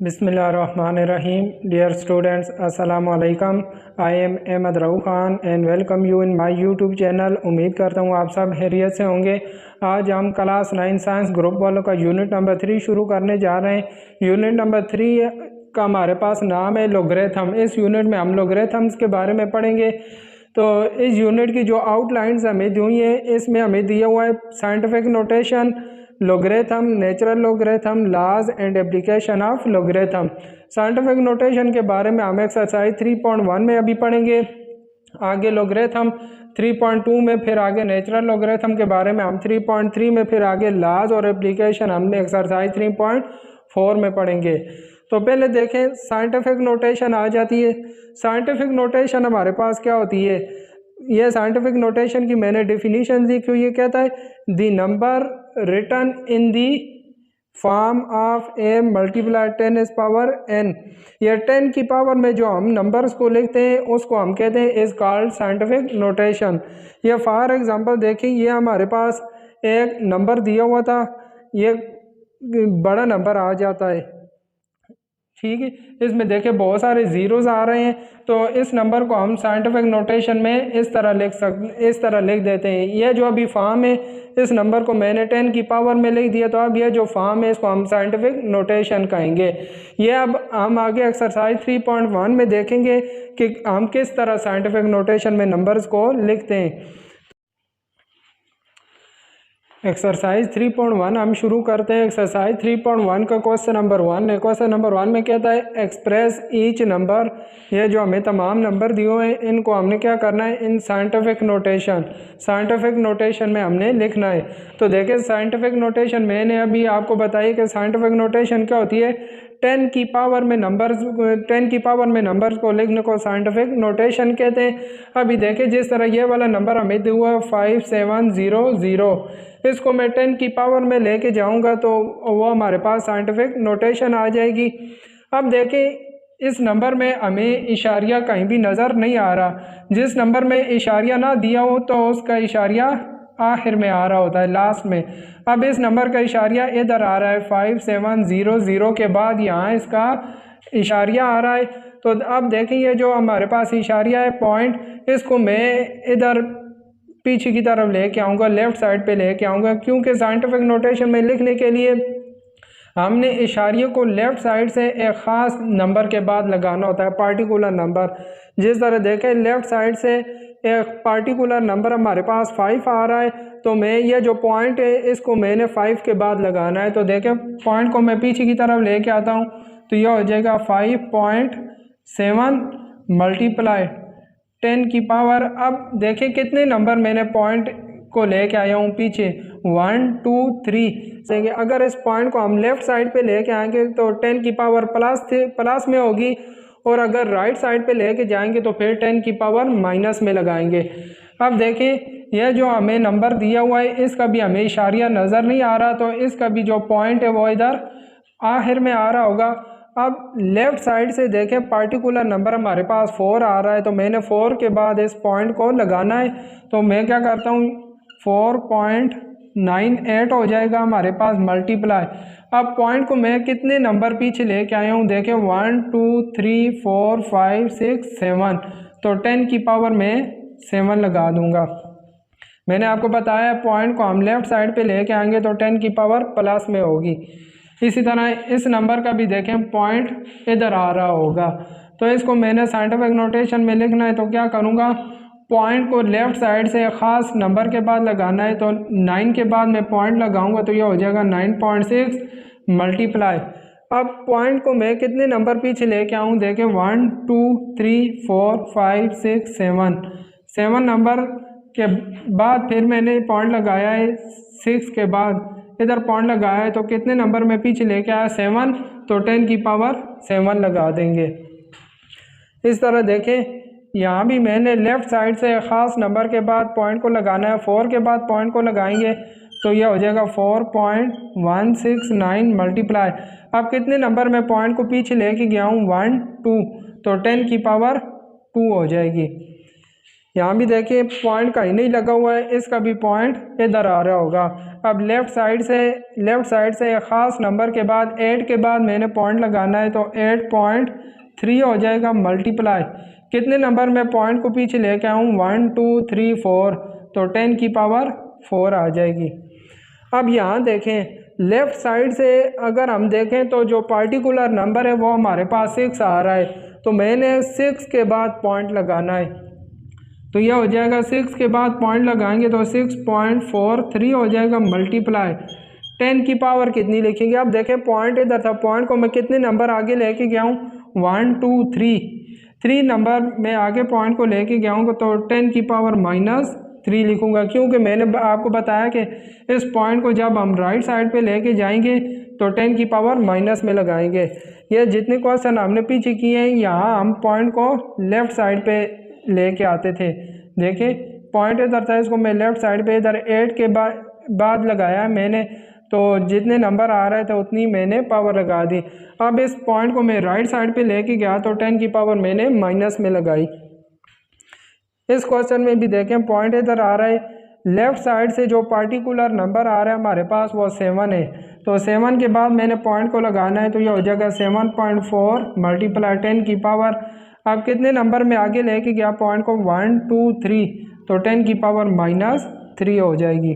Bismillahirrahmanirrahim. Dear students, Assalamu alaikum. I am Ahmed Rauf Khan and welcome you in my YouTube channel. उम्मीद करता हूँ आप सब खैरियत से होंगे। आज हम क्लास 9 साइंस ग्रुप वालों का यूनिट नंबर 3 शुरू करने जा रहे हैं। यूनिट नंबर 3 का हमारे पास नाम है लॉगरिथम। इस यूनिट में हम लॉगरिथम्स के बारे में पढ़ेंगे। तो इस यूनिट की जो आउटलाइंस हमें दी है, इसमें हमें दिया हुआ है scientific notation, logarithm, natural logarithm, laws and application of logarithm. Scientific notation के बारे में हम एक्सरसाइज 3.1 में अभी पढ़ेंगे, आगे लॉगरिथम 3.2 में, फिर आगे नेचुरल लॉगरिथम के बारे में हम 3.3 में, फिर आगे लाज और एप्लीकेशन हम एक्सरसाइज 3.4 में पढ़ेंगे। तो पहले देखें साइंटिफिक नोटेशन आ जाती है। साइंटिफिक नोटेशन हमारे पास क्या होती है, यह साइंटिफिक नोटेशन की मैंने डेफिनेशन दी क्यों, ये कहता है the number written in the form of A multiply 10 power n। यह 10 की पावर में जो हम नंबर्स को लिखते हैं उसको हम कहते हैं इज कॉल्ड साइंटिफिक नोटेशन। यह फॉर एग्जांपल देखिए, ये हमारे पास एक नंबर दिया हुआ था, ये बड़ा नंबर आ जाता है, ठीक है। इसमें देखिए बहुत सारे ज़ीरोज़ आ रहे हैं, तो इस नंबर को हम साइंटिफिक नोटेशन में इस तरह लिख देते हैं। यह जो अभी फॉर्म है, इस नंबर को मैंने 10 की पावर में लिख दिया, तो अब यह जो फॉर्म है इसको हम साइंटिफिक नोटेशन कहेंगे। यह अब हम आगे एक्सरसाइज 3.1 में देखेंगे कि हम किस तरह साइंटिफिक नोटेशन में नंबर्स को लिखते हैं। एक्सरसाइज 3.1 हम शुरू करते हैं। एक्सरसाइज 3.1 का क्वेश्चन नंबर 1 है। क्वेश्चन नंबर 1 में कहता है एक्सप्रेस ईच नंबर। ये जो हमें तमाम नंबर दिए हुए हैं, इनको हमने क्या करना है, in scientific notation. Scientific notation में हमने लिखना है। तो देखिए साइंटिफिक नोटेशन मैंने अभी आपको बताई कि साइंटिफिक नोटेशन क्या होती है, 10 की पावर में नंबर्स को लिखने को साइंटिफिक नोटेशन कहते हैं। अभी देखिए जिस तरह ये वाला नंबर हमें दिया हुआ है 5700, इसको मैं 10 की पावर में लेके जाऊंगा तो वो हमारे पास साइंटिफिक नोटेशन आ जाएगी। अब देखें इस नंबर में हमें इशारिया कहीं भी नज़र नहीं आ रहा। जिस नंबर में इशारिया ना दिया हो तो उसका इशारिया आखिर में आ रहा होता है, लास्ट में। अब इस नंबर का इशारिया इधर आ रहा है 5700 के बाद यहाँ इसका इशारिया आ रहा है। तो अब देखें ये जो हमारे पास इशारिया है पॉइंट, इसको मैं इधर पीछे की तरफ लेके आऊँगा, लेफ़्ट साइड पे लेके आऊँगा, क्योंकि साइंटिफिक नोटेशन में लिखने के लिए हमने इशारिये को लेफ़्ट साइड से एक ख़ास नंबर के बाद लगाना होता है, पार्टिकुलर नंबर। जिस तरह देखें लेफ़्ट साइड से एक पार्टिकुलर नंबर हमारे पास 5 आ रहा है, तो मैं ये जो पॉइंट है इसको मैंने 5 के बाद लगाना है। तो देखें पॉइंट को मैं पीछे की तरफ लेके आता हूँ, तो यह हो जाएगा 5.7 मल्टीप्लाई 10 की पावर। अब देखें कितने नंबर मैंने पॉइंट को लेके आया हूँ पीछे, 1 2 3। अगर इस पॉइंट को हम लेफ़्ट साइड पे लेके आएंगे तो 10 की पावर प्लस में होगी, और अगर राइट साइड पे लेके जाएंगे तो फिर 10 की पावर माइनस में लगाएंगे। अब देखें यह जो हमें नंबर दिया हुआ है इसका भी हमें इशारिया नज़र नहीं आ रहा, तो इसका भी जो पॉइंट है वो इधर आखिर में आ रहा होगा। अब लेफ़्ट साइड से देखें पार्टिकुलर नंबर हमारे पास 4 आ रहा है, तो मैंने 4 के बाद इस पॉइंट को लगाना है। तो मैं क्या करता हूँ, 4.98 हो जाएगा हमारे पास मल्टीप्लाई। अब पॉइंट को मैं कितने नंबर पीछे लेके आया हूँ, देखें 1 2 3 4 5 6 7, तो 10 की पावर में 7 लगा दूंगा। मैंने आपको बताया पॉइंट को हम लेफ़्ट साइड पे लेके आएंगे तो 10 की पावर प्लस में होगी। इसी तरह इस नंबर का भी देखें पॉइंट इधर आ रहा होगा, तो इसको मैंने साइंटिफिक नोटेशन में लिखना है। तो क्या करूँगा, पॉइंट को लेफ़्ट साइड से ख़ास नंबर के बाद लगाना है, तो 9 के बाद मैं पॉइंट लगाऊंगा तो यह हो जाएगा 9.6 मल्टीप्लाई। अब पॉइंट को मैं कितने नंबर पीछे लेके आऊँ, देखें 1 2 3 4 5 6 7 नंबर के बाद फिर मैंने पॉइंट लगाया है 6 के बाद, इधर पॉइंट लगाया है, तो कितने नंबर में पीछे लेके आया 7, तो 10 की पावर 7 लगा देंगे। इस तरह देखें यहाँ भी मैंने लेफ़्ट साइड से ख़ास नंबर के बाद पॉइंट को लगाना है, 4 के बाद पॉइंट को लगाएंगे तो यह हो जाएगा 4.169 मल्टीप्लाई। अब कितने नंबर में पॉइंट को पीछे लेके गया हूँ, 1 2, तो 10 की पावर 2 हो जाएगी। यहाँ भी देखिए पॉइंट कहीं नहीं लगा हुआ है, इसका भी पॉइंट इधर आ रहा होगा। अब लेफ़्ट साइड से एक ख़ास नंबर के बाद 8 के बाद मैंने पॉइंट लगाना है, तो 8.3 हो जाएगा मल्टीप्लाई कितने नंबर में पॉइंट को पीछे लेके आऊँ 1 2 3 4, तो 10 की पावर 4 आ जाएगी। अब यहाँ देखें लेफ़्ट साइड से अगर हम देखें तो जो पार्टिकुलर नंबर है वो हमारे पास 6 आ रहा है, तो मैंने 6 के बाद पॉइंट लगाना है, तो यह हो जाएगा 6 के बाद पॉइंट लगाएंगे तो 6.43 हो जाएगा मल्टीप्लाई 10 की पावर कितनी लिखेंगे। अब देखें पॉइंट इधर था, पॉइंट को मैं कितने नंबर आगे लेके गया हूँ 1 2 3 नंबर में आगे पॉइंट को लेके गया हूँ, तो 10 की पावर -3 लिखूँगा, क्योंकि मैंने आपको बताया कि इस पॉइंट को जब हम राइट साइड पे लेके जाएंगे तो 10 की पावर माइनस में लगाएंगे। ये जितने क्वेश्चन हमने पीछे किए हैं यहाँ हम पॉइंट को लेफ़्ट साइड पे लेके आते थे। देखिए पॉइंट इधर था, इसको मैं लेफ़्ट साइड पे इधर 8 के बाद लगाया मैंने, तो जितने नंबर आ रहे थे उतनी मैंने पावर लगा दी। अब इस पॉइंट को मैं राइट साइड पे लेके गया तो 10 की पावर मैंने माइनस में लगाई। इस क्वेश्चन में भी देखें पॉइंट इधर आ रहा है, लेफ़्ट साइड से जो पार्टिकुलर नंबर आ रहा है हमारे पास वो 7 है, तो 7 के बाद मैंने पॉइंट को लगाना है, तो ये हो जाएगा 7.4 मल्टीप्लाई 10 की पावर। अब कितने नंबर में आगे लेके गया पॉइंट को 1 2 3, तो 10 की पावर -3 हो जाएगी।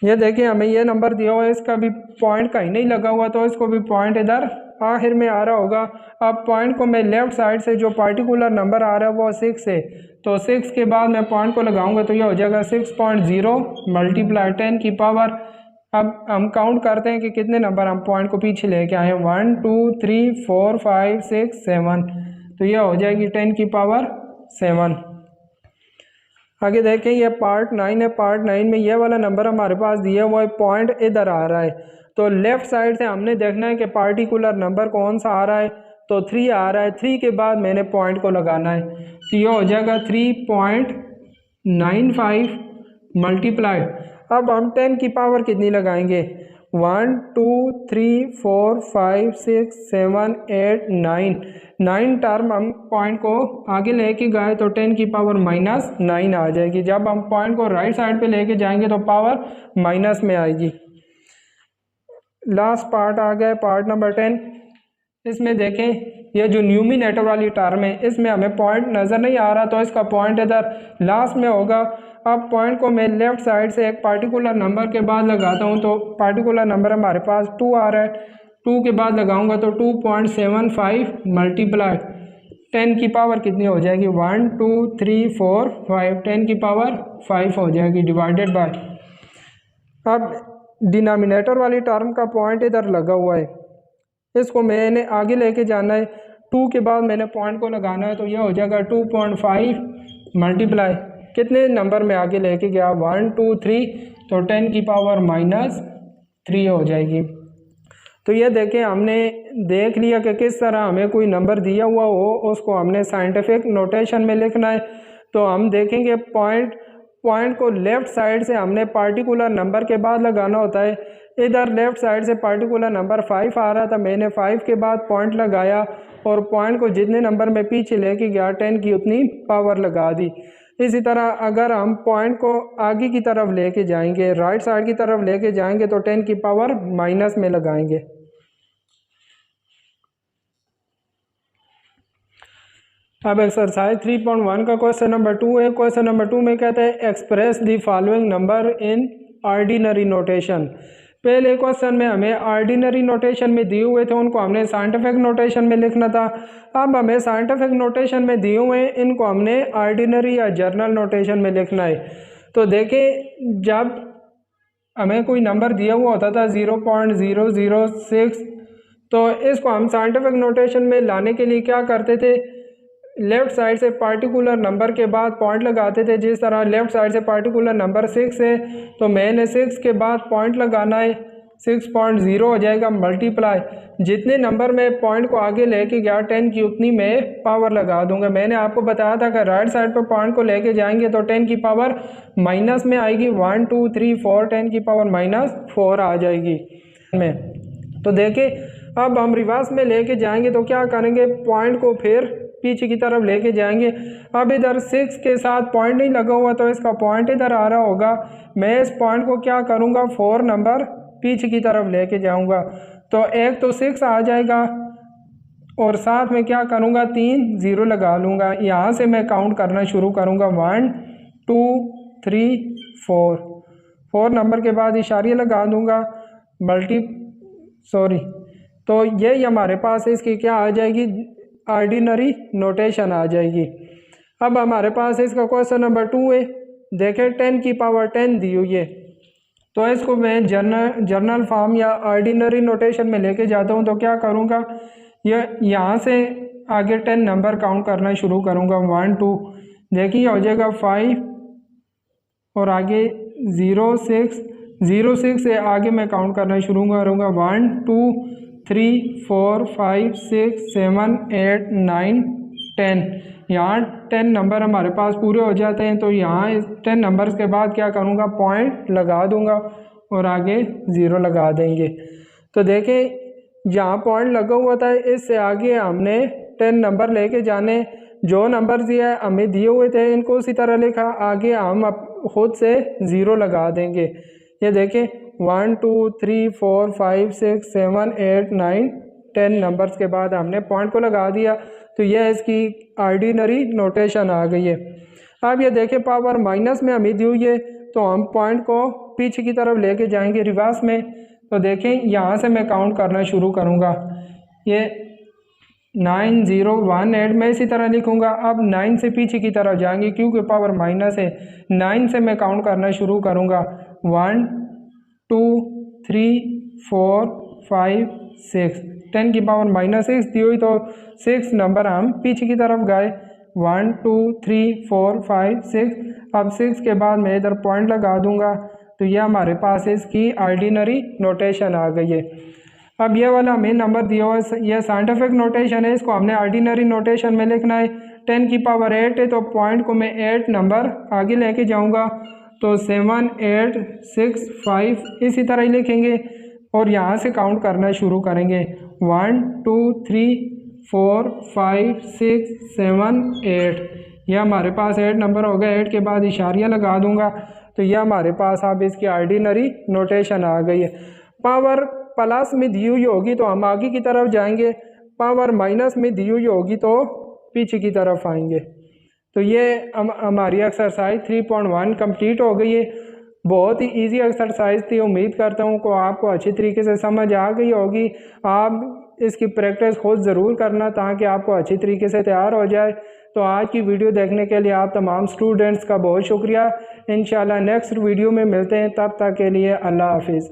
ये देखिए हमें ये नंबर दिया हुआ है, इसका भी पॉइंट कहीं नहीं लगा हुआ, तो इसको भी पॉइंट इधर आखिर में आ रहा होगा। अब पॉइंट को मैं लेफ़्ट साइड से जो पार्टिकुलर नंबर आ रहा है वो 6 है, तो 6 के बाद मैं पॉइंट को लगाऊंगा तो ये हो जाएगा 6.0 मल्टीप्लाई 10 की पावर। अब हम काउंट करते हैं कि कितने नंबर हम पॉइंट को पीछे लेके आए हैं 1 2 3 4 5 6 7, तो यह हो जाएगी 10 की पावर 7। आगे देखें ये पार्ट 9 है, पार्ट 9 में ये वाला नंबर हमारे पास दिया हुआ है, पॉइंट इधर आ रहा है, तो लेफ़्ट साइड से हमने देखना है कि पार्टिकुलर नंबर कौन सा आ रहा है, तो 3 आ रहा है, 3 के बाद मैंने पॉइंट को लगाना है, तो ये हो जाएगा 3.95 मल्टीप्लाई। अब हम 10 की पावर कितनी लगाएंगे 1 2 3 4 5 6 7 8 9 टर्म हम पॉइंट को आगे लेके गए तो 10 की पावर -9 आ जाएगी। जब हम पॉइंट को राइट साइड पे लेके जाएंगे तो पावर माइनस में आएगी। लास्ट पार्ट आ गया पार्ट नंबर 10। इसमें देखें ये जो न्यूमिनेटर वाली टर्म है इसमें हमें पॉइंट नज़र नहीं आ रहा, तो इसका पॉइंट इधर लास्ट में होगा। अब पॉइंट को मैं लेफ़्ट साइड से एक पार्टिकुलर नंबर के बाद लगाता हूँ, तो पार्टिकुलर नंबर हमारे पास 2 आ रहा है, 2 के बाद लगाऊंगा तो 2.75 मल्टीप्लाई 10 की पावर कितनी हो जाएगी 1 2 3 4 5, 10 की पावर 5 हो जाएगी डिवाइडेड बाय। अब डिनोमिनेटर वाली टर्म का पॉइंट इधर लगा हुआ है, इसको मैंने आगे लेके जाना है, 2 के बाद मैंने पॉइंट को लगाना है, तो यह हो जाएगा 2.5 मल्टीप्लाई कितने नंबर में आगे लेके गया 1 2 3, तो 10 की पावर -3 हो जाएगी। तो ये देखें हमने देख लिया कि किस तरह हमें कोई नंबर दिया हुआ हो उसको हमने साइंटिफिक नोटेशन में लिखना है। तो हम देखेंगे पॉइंट को लेफ़्ट साइड से हमने पार्टिकुलर नंबर के बाद लगाना होता है। इधर लेफ़्ट साइड से पार्टिकुलर नंबर 5 आ रहा था, मैंने 5 के बाद पॉइंट लगाया और पॉइंट को जितने नंबर में पीछे लेके गया 10 की उतनी पावर लगा दी। इसी तरह अगर हम पॉइंट को आगे की तरफ लेके जाएंगे, राइट साइड की तरफ लेके जाएंगे, तो 10 की पावर माइनस में लगाएंगे। अब एक्सरसाइज 3.1 का क्वेश्चन नंबर 2 है। क्वेश्चन नंबर 2 में कहते हैं express the following number in ordinary notation. पहले क्वेश्चन में हमें ऑर्डिनरी नोटेशन में दिए हुए थे, उनको हमने साइंटिफिक नोटेशन में लिखना था। अब हमें साइंटिफिक नोटेशन में दिए हुए हैं, इनको हमने ऑर्डिनरी या जर्नल नोटेशन में लिखना है। तो देखें जब हमें कोई नंबर दिया हुआ होता था 0.006, तो इसको हम साइंटिफिक नोटेशन में लाने के लिए क्या करते थे, लेफ़्ट साइड से पार्टिकुलर नंबर के बाद पॉइंट लगाते थे। जिस तरह लेफ़्ट साइड से पार्टिकुलर नंबर 6 है, तो मैंने 6 के बाद पॉइंट लगाना है, 6.0 हो जाएगा मल्टीप्लाई जितने नंबर में पॉइंट को आगे लेके गया 10 की उतनी मैं पावर लगा दूंगा। मैंने आपको बताया था कि राइट साइड पर पॉइंट को लेके जाएंगे तो 10 की पावर माइनस में आएगी, 1 2 3 4, 10 की पावर -4 आ जाएगी में। तो देखिए अब हम रिवर्स में लेके जाएंगे तो क्या करेंगे, पॉइंट को फिर पीछे की तरफ लेके जाएंगे। अब इधर 6 के साथ पॉइंट नहीं लगा हुआ तो इसका पॉइंट इधर आ रहा होगा। मैं इस पॉइंट को क्या करूँगा, 4 नंबर पीछे की तरफ लेके जाऊँगा। तो एक तो 6 आ जाएगा और साथ में क्या करूँगा, 3 0 लगा लूँगा। यहाँ से मैं काउंट करना शुरू करूँगा 1 2 3 4 नंबर के बाद इशारे लगा दूँगा तो ये हमारे पास इसकी क्या आ जाएगी, ऑर्डिनरी नोटेशन आ जाएगी। अब हमारे पास इसका क्वेश्चन नंबर 2 है। देखें 10 की पावर 10 दी हुई है तो इसको मैं जर्नल फॉर्म या ऑर्डिनरी नोटेशन में लेके जाता हूँ। तो क्या करूँगा, यहाँ से आगे 10 नंबर काउंट करना शुरू करूँगा 1 2, देखिए हो जाएगा 5 और आगे 0 6 से आगे मैं काउंट करना शुरू करूँगा 1 2 3 4 5 6 7 8 9 10। यहाँ 10 नंबर हमारे पास पूरे हो जाते हैं। तो यहाँ 10 नंबर्स के बाद क्या करूँगा, पॉइंट लगा दूँगा और आगे 0 लगा देंगे। तो देखें जहाँ पॉइंट लगा हुआ था इससे आगे हमने 10 नंबर लेके जाने। जो नंबर दिया हमें दिए हुए थे इनको उसी तरह लिखा, आगे हम खुद से 0 लगा देंगे। ये देखें 1 2 3 4 5 6 7 8 9 10 नंबर्स के बाद हमने पॉइंट को लगा दिया। तो यह इसकी ऑर्डिनरी नोटेशन आ गई है। अब ये देखें पावर माइनस में हमें दी हुई है तो हम पॉइंट को पीछे की तरफ लेके जाएंगे रिवर्स में। तो देखें यहाँ से मैं काउंट करना शुरू करूँगा, ये 9 0 1 8 मैं इसी तरह लिखूँगा। अब 9 से पीछे की तरफ जाएंगे क्योंकि पावर माइनस है। 9 से मैं काउंट करना शुरू करूँगा 1 2 3 4 5 6 10 की पावर -6 दी हुई तो 6 नंबर हम पीछे की तरफ गए 1 2 3 4 5 6। अब 6 के बाद मैं इधर पॉइंट लगा दूंगा तो यह हमारे पास इसकी ऑर्डिनरी नोटेशन आ गई है। अब ये वाला हमें नंबर दिया हुआ है, यह साइंटिफिक नोटेशन है, इसको हमने ऑर्डिनरी नोटेशन में लिखना है। 10 की पावर 8 है तो पॉइंट को मैं 8 नंबर आगे लेके जाऊंगा तो 7 8 6 5 इसी तरह ही लिखेंगे और यहाँ से काउंट करना शुरू करेंगे 1 2 3 4 5 6 7 8। यह हमारे पास 8 नंबर हो गए। 8 के बाद इशारियाँ लगा दूंगा तो यह हमारे पास अब इसकी ऑर्डिनरी नोटेशन आ गई है। पावर प्लस में दी हुई होगी तो हम आगे की तरफ जाएंगे, पावर माइनस में दी हुई होगी तो पीछे की तरफ आएंगे। तो ये हमारी एक्सरसाइज 3.1 कंप्लीट हो गई है। बहुत ही इजी एक्सरसाइज थी। उम्मीद करता हूँ कि आपको अच्छी तरीके से समझ आ गई होगी। आप इसकी प्रैक्टिस खुद ज़रूर करना ताकि आपको अच्छी तरीके से तैयार हो जाए। तो आज की वीडियो देखने के लिए आप तमाम स्टूडेंट्स का बहुत शुक्रिया। इंशाल्लाह नेक्स्ट वीडियो में मिलते हैं, तब तक के लिए अल्लाह हाफिज़।